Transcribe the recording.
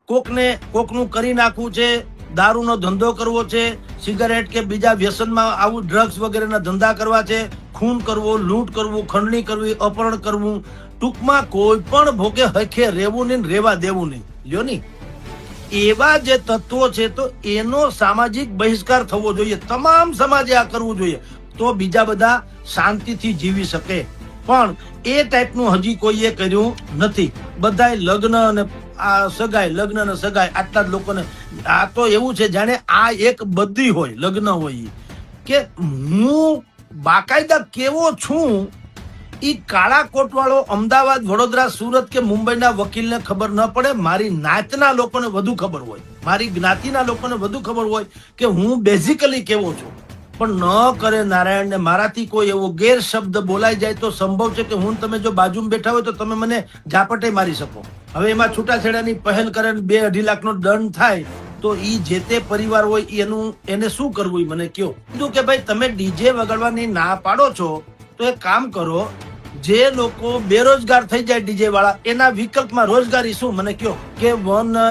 કોકનું કરી નાખવું છે, દારૂનો ધંધો કરવો છે, સિગારેટ કે બીજા વ્યસનમાં આવું ડ્રગ્સ વગેરેના ધંધા કરવા છે, ખૂન કરવો, લૂંટ કરવું, ખંડણી કરવી, અપહરણ કરવું, ટૂંકમાં કોઈ પણ ભોગે હખે રહેવું નહીં, રહેવા દેવું નહીં. લ્યો ની એવા જે તત્વો છે તો એનો સામાજિક બહિષ્કાર થવો જોઈએ. તમામ સમાજે આ કરવું જોઈએ, તો બીજા બધા શાંતિથી જીવી શકે. પણ એ ટાઈપનું હજી કોઈએ કર્યું નથી. બધાય લગ્ન અને આ સગાઈ, લગ્ન અને સગાઈ, આટલા જ લોકોને. આ તો એવું છે જાણે આ એક બધી હોય, લગ્ન હોય, કે હું બાકાયદા કેવો છું ઈ કાળા કોટ વાળો અમદાવાદ, વડોદરા, સુરત કે મુંબઈના વકીલને ખબર ન પડે. મારી નાતના લોકોને વધુ ખબર હોય, મારી જ્ઞાતિના લોકોને વધુ ખબર હોય કે હું બેઝિકલી કેવો છું. પણ ન કરે નારાયણ ને મારાથી કોઈ એવો ગેરશબ્દ બોલાઈ જાય તો સંભવ છે કે હું તમે જો બાજુમાં બેઠા હોય તો તમે મને ઝાપટે મારી શકો. હવે એમાં છૂટાછેડાની પહેલ કરે 2-2.5 લાખનો દંડ થાય તો ઈ જે તે પરિવાર હોય એને શું કરવું ઈ મને કયો. કીધું કે ભાઈ તમે ડીજે વગાડવાની ના પાડો છો તો એક કામ કરો, જે લોકો બેરોજગાર થઈ જાય ડીજે વાળા, એના વિકલ્પમાં રોજગારી શું મને કયો. કે વન